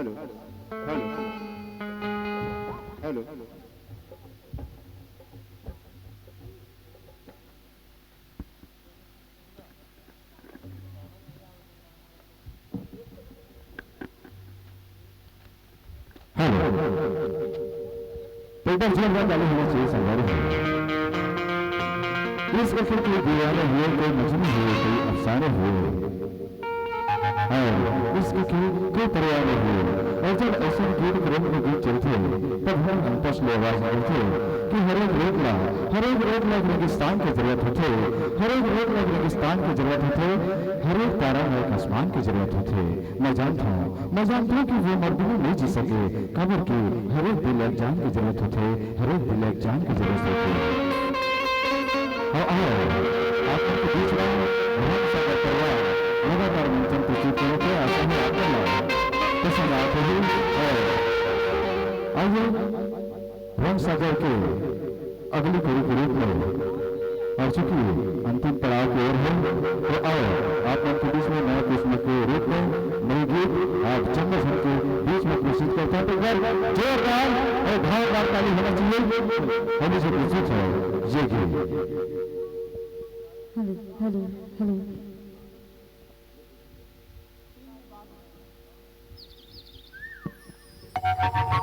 Hello hello paper जोरदार चालू होना चाहिए संवारी इस फिर कोई दीवाने हुए कोई मजनू हुए कोई अफसाने हुए और इसके कोई परवाह नहीं हुए। और जब ऐसे गीत प्रेम के गीत चलते तब हम अंतस में आवाज करते कि हर एक रोक ला रेगिस्तान की जरूरत होते, हर एक रोक ला रेगिस्तान की जरूरत होते, हर एक तारा में एक आसमान की जरूरत होते। मैं जानता हूँ कि वो मर्दों नहीं जी सके कब्र की हर एक दिल एक जान की जरूरत होते, हर एक दिल एक जान की जरूरत होती। आपके बीच में बहुत सारा परिवार लगातार मंचन प्रस्तुत करते हैं। ऐसा ही आपका लाभ पसंद आते ही आइए रंग सागर के अगली कड़ी के रूप में और चूंकि अंतिम पड़ाव की ओर है तो आओ आप उनके बीच में नए किस्म के रूप में नई गीत आप चंद्र भर के बीच में प्रस्तुत करते हैं। तो जोरदार और भावदार ताली होना चाहिए हमें से प्रस्तुत है ये गीत। Hello hello hello Thank you.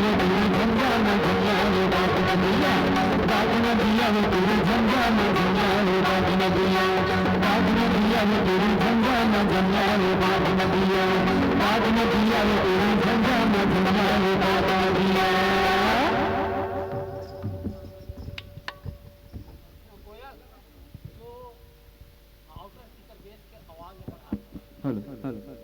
वो तेरी झंझा में झंझा रे बाग नदिया बाग नदिया वो तेरी झंझा में झंझा रे बाग नदिया बाग नदिया वो तेरी झंझा में झंझा रे बाग नदिया बाग नदिया वो तेरी झंझा में झंझा रे बाग नदिया। हेलो हेलो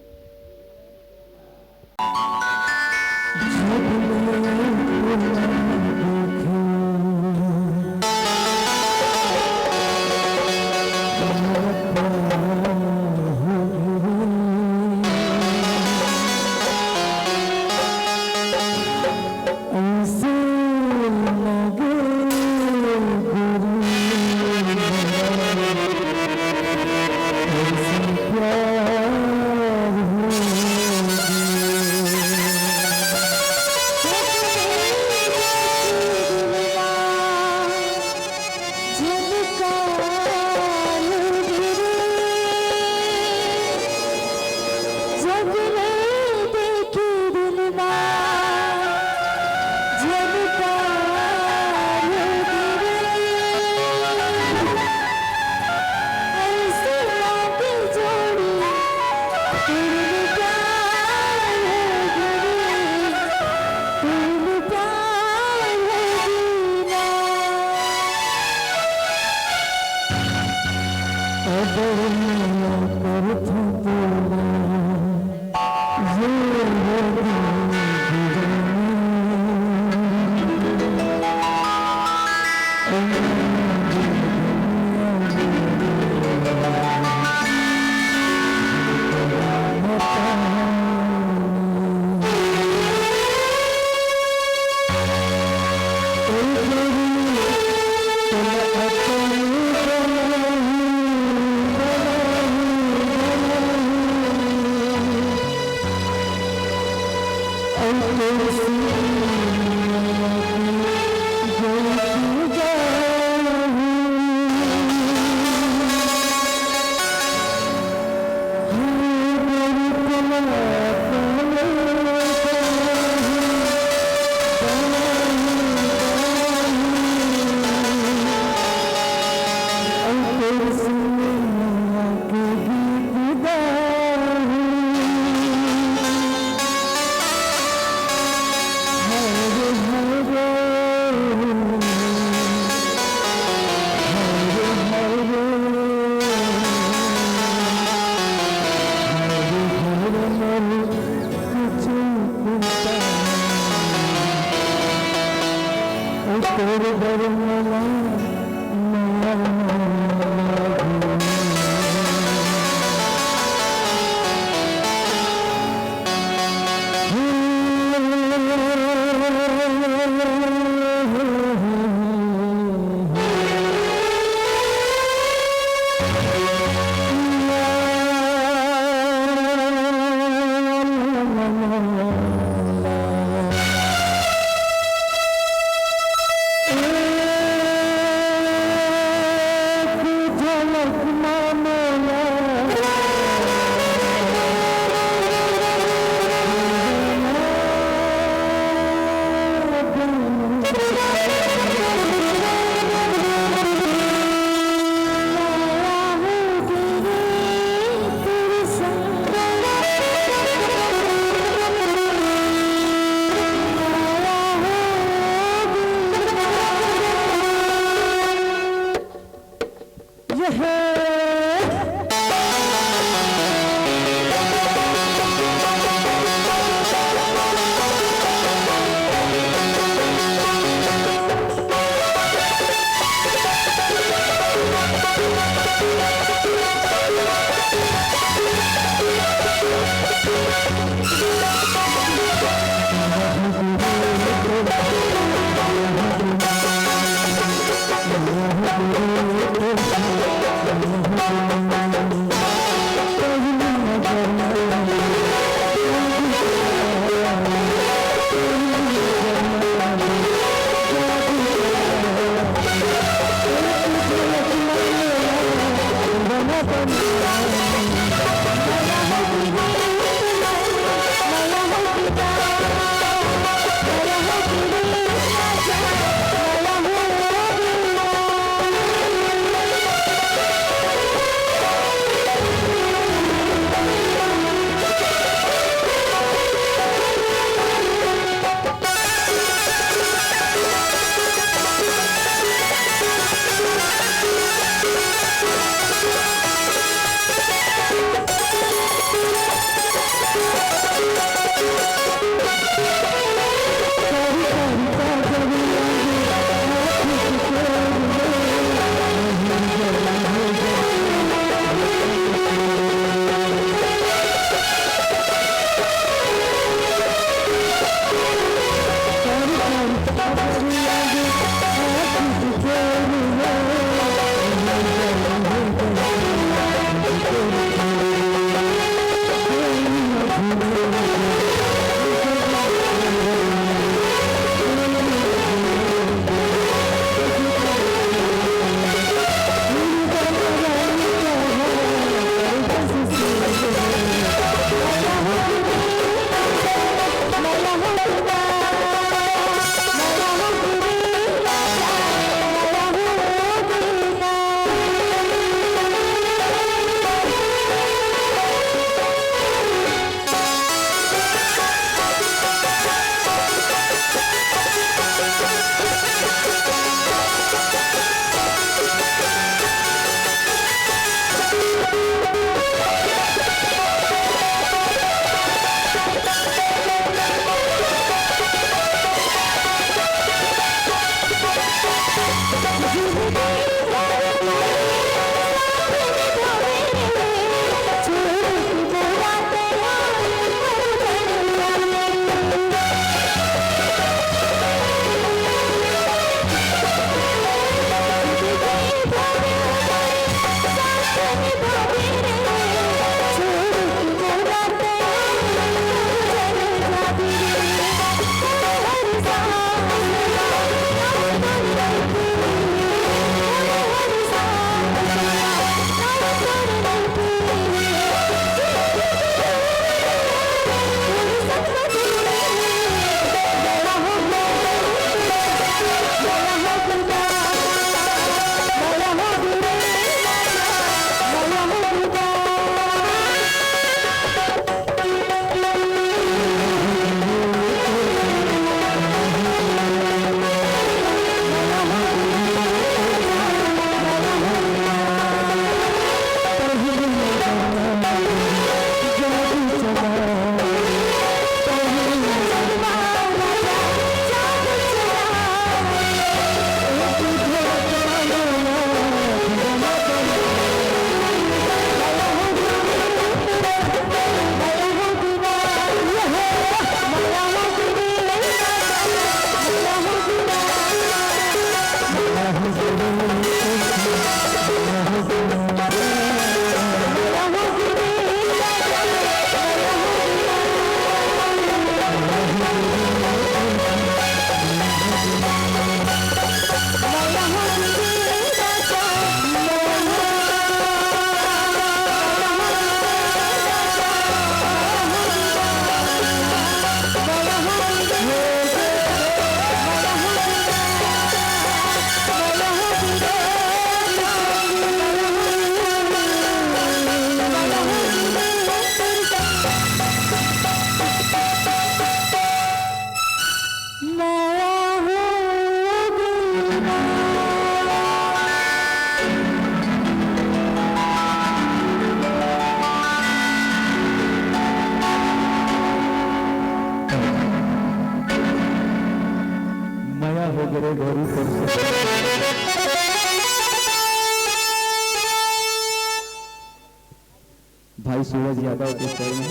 भाई सूरज यादव के स्वर में।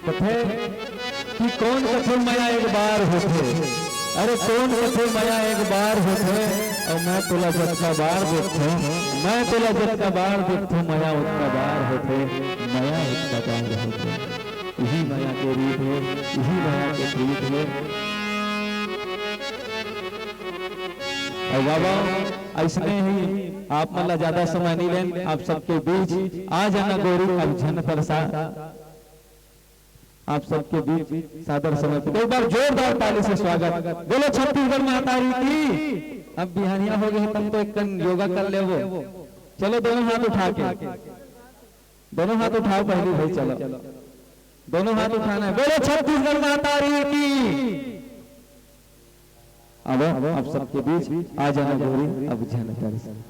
कथे कि कौन कथे माया एक बार होते, अरे कौन कथे माया एक बार होते, और मैं तुला जत्ता बार देखो, मैं तुला जत्ता बार देखो, माया उतना बार होते, माया उतना बार होते। यही माया के रीत है, यही माया के प्रीत है। और बाबा ऐसने ही आप मतलब ज्यादा समय नहीं लें, आप सबके बीच आ जाना गौरी अब जन प्रसाद आप सबके बीच सादर समय पे एक बार जोरदार ताली से स्वागत। बोलो छत्तीसगढ़ माता की। अब बिहानिया हो गए तब तो एक योगा कर ले वो। चलो दोनों हाथ उठा के, दोनों हाथ उठाओ पहले भाई, चलो दोनों हाथ उठाना है। बोलो छत्तीसगढ़ माता की। अब आप सबके बीच आ जाना गौरी अब जन प्रसाद।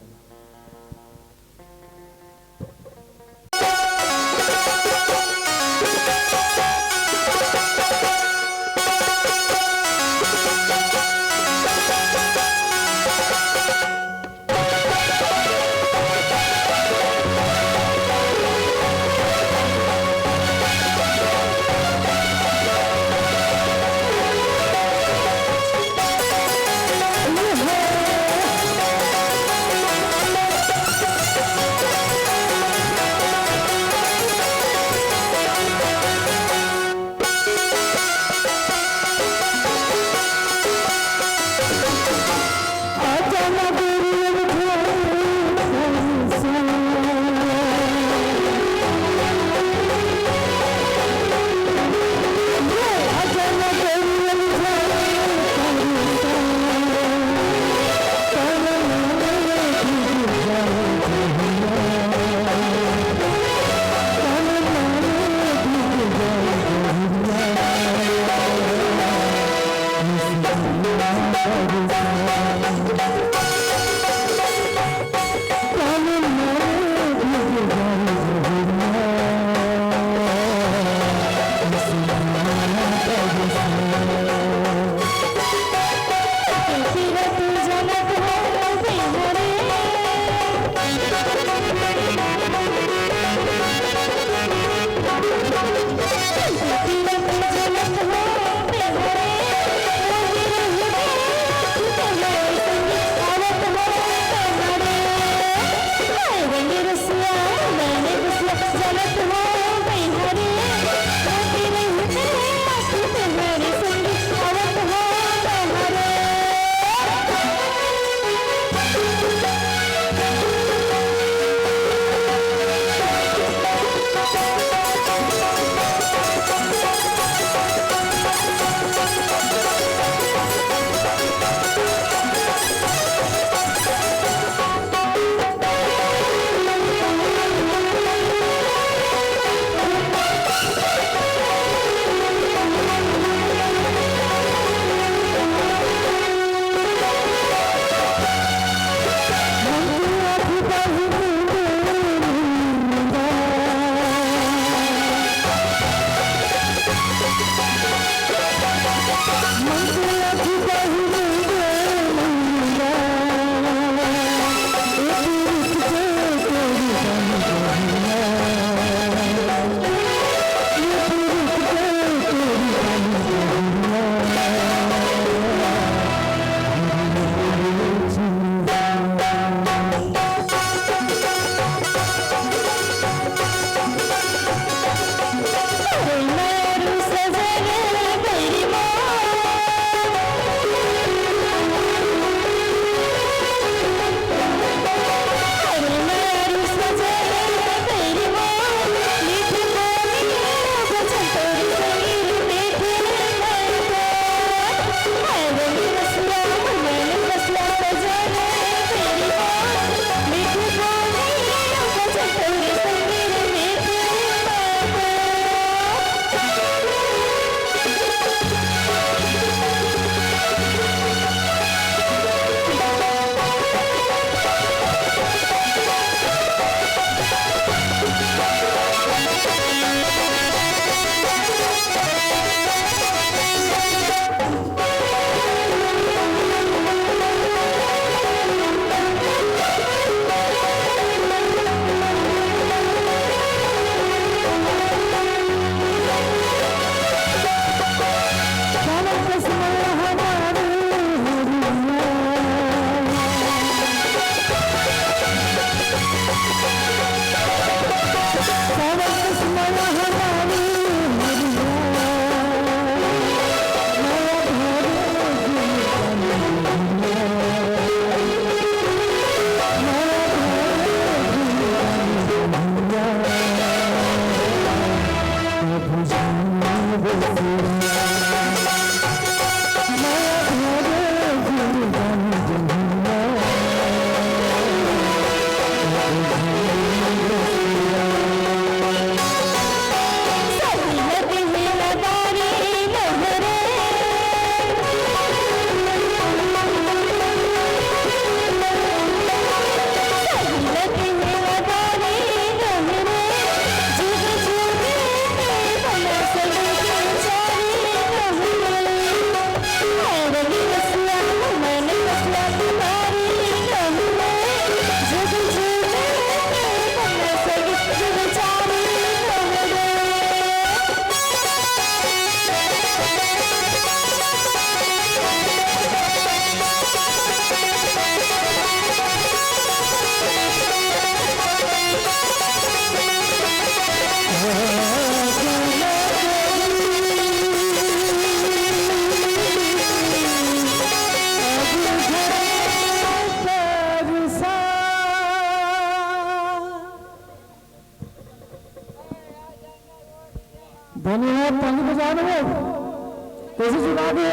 आशीर्वाद है।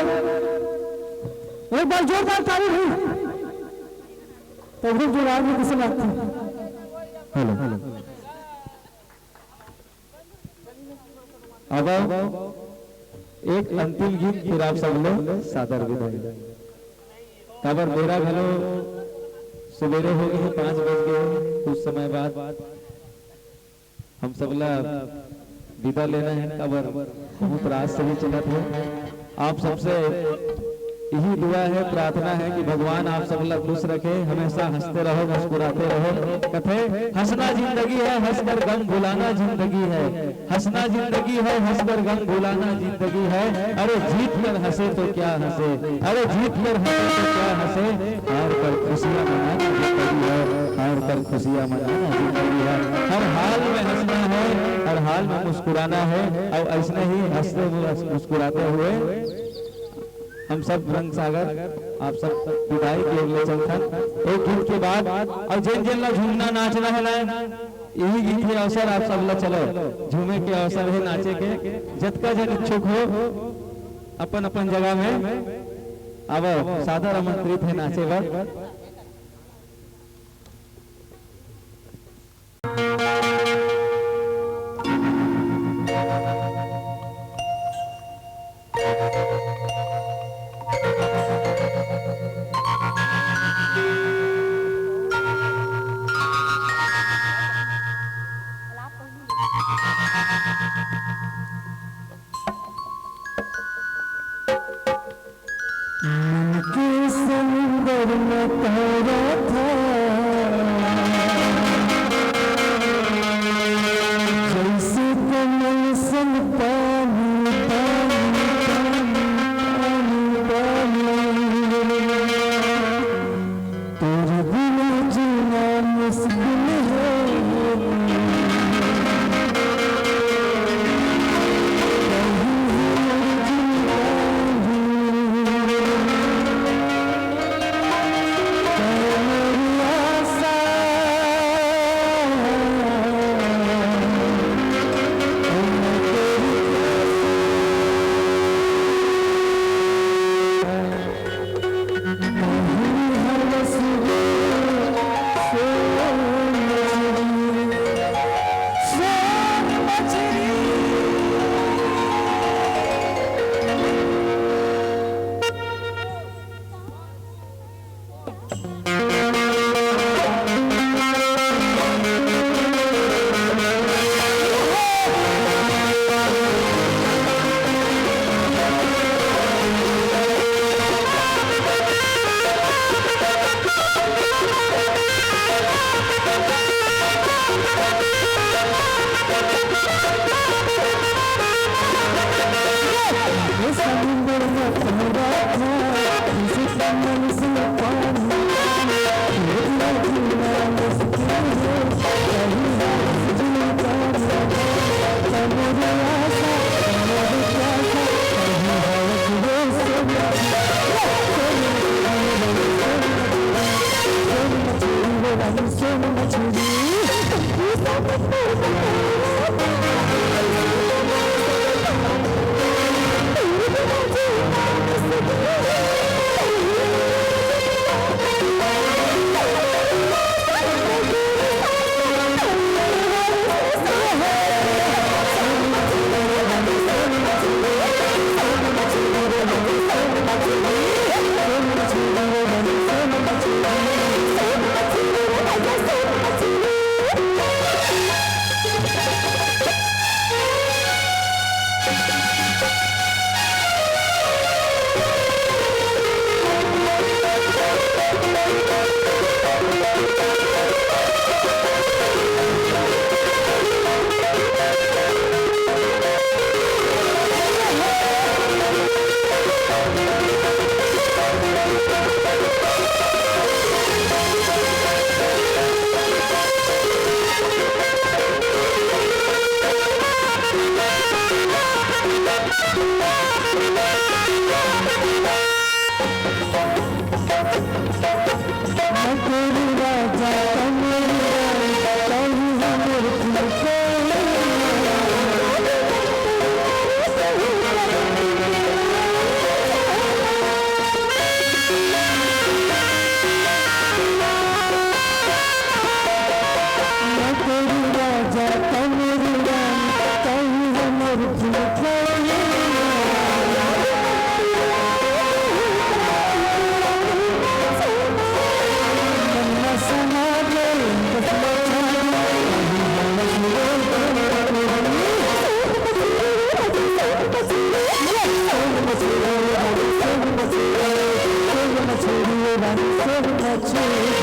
एक बार जोरदार ताली हुई तो ग्रुप जो रात में किसे बात थी। हेलो अब एक अंतिम गीत फिर आप सब लोग सादर विदाई। खबर मेरा भलो सवेरे हो गए 5 बज गए। कुछ समय बाद हम सब विदा लेना है। खबर बहुत रात से भी चला था। आप सबसे यही दुआ है, प्रार्थना है कि भगवान आप सब लोग खुश रखे, हमेशा हंसते रहो, मुस्कुराते रहो। कथे हंसना जिंदगी है, हंसकर गम भुलाना जिंदगी है। हंसना जिंदगी है, हंसकर गम भुलाना जिंदगी है। अरे जीत कर हंसे तो क्या हंसे, अरे जीत कर हंसे तो क्या हंसे। हार कर खुशियां मनाना जिंदगी है, हार कर खुशियां मनाना जिंदगी है। हर हाल में हंसना है, हर हाल में मुस्कुराना है। और ऐसे ही हंसते हुए मुस्कुराते हुए हम सब रंग सागर आप सब विदाई के लिए चलथन। एक गीत के बाद और जिन जिन ला झूमना नाचना है ना, यही गीत के अवसर आप सब ला चलो झूमे के अवसर है, नाचे के। जतका जन इच्छुक हो अपन अपन जगह में अब सादर आमंत्रित है नाचे बर। रानी सोन मछली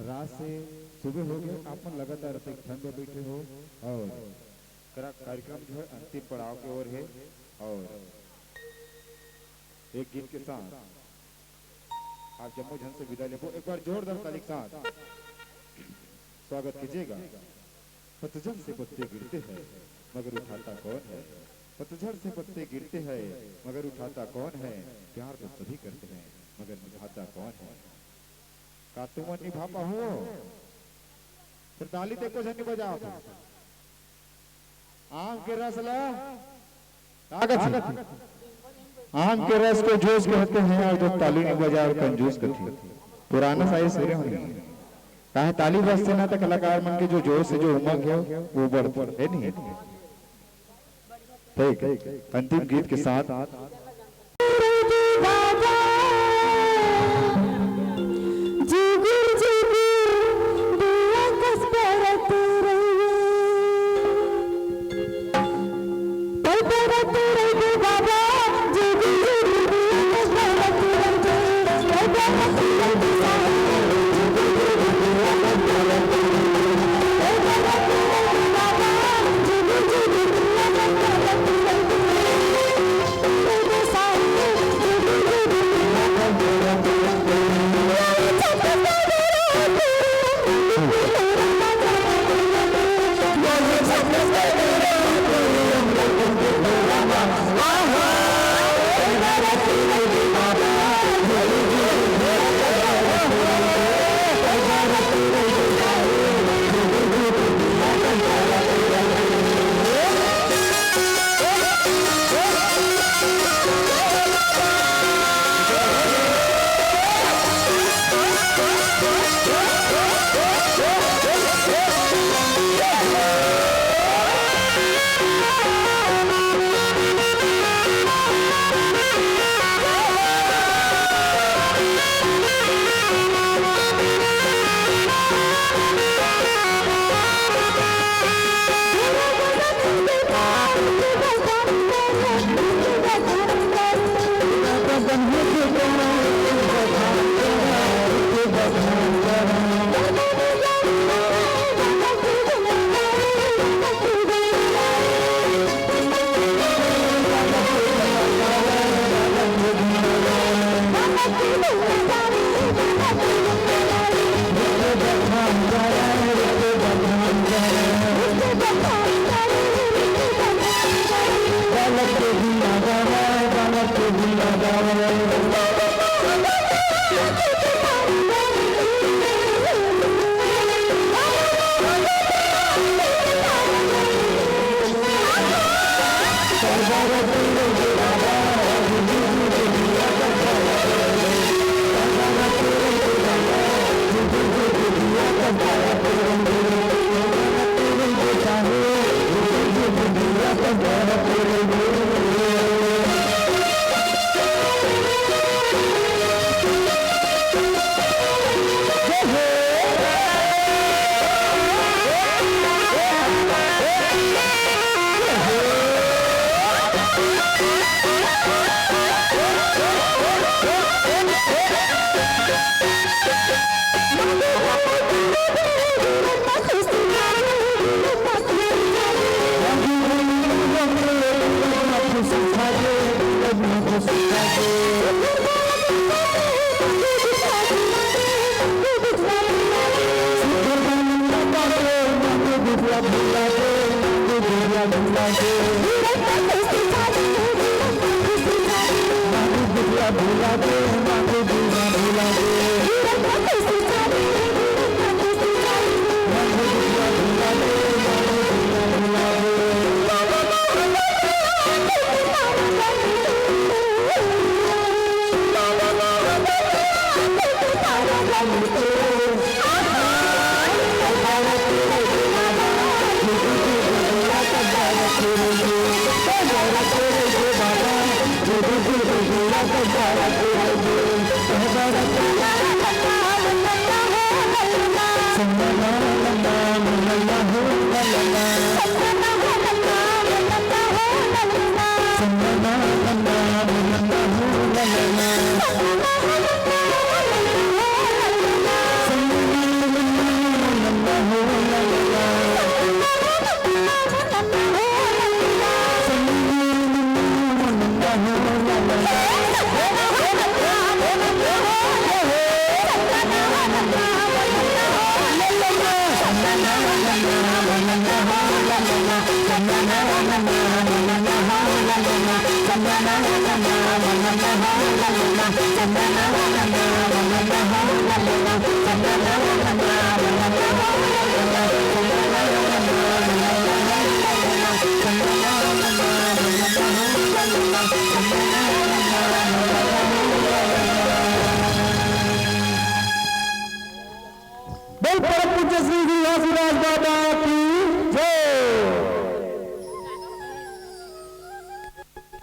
रात से सुबह हो गया, आप मन लगातार ठंड में बैठे हो और कार्यक्रम जो है अंतिम पड़ाव की ओर है और एक गीत के साथ आप जम्मू झन से विदा लेबो। एक बार जोरदार ताली के साथ स्वागत कीजिएगा। पतझड़ से पत्ते गिरते हैं मगर उठाता कौन है, पतझड़ से पत्ते गिरते हैं मगर उठाता कौन है, प्यार तो सभी करते हैं मगर निभाता कौन है। का तुम निभा पाओ फिर ताली देखो झनी बजाओ। आम के रस ला आम के रस को जोश कहते हैं और जो ताली नहीं बजा और कंजूस कहते हैं। पुराना साई सूर्य होने कहा ताली बजते ना तो कलाकार मन के जो जोश है जो उमंग है वो बढ़ता है नहीं। ठीक अंतिम गीत के साथ भूला के मांगू बिटिया भूला के मांगू बिटिया भूला के मांगू बिटिया भूला के Thank you.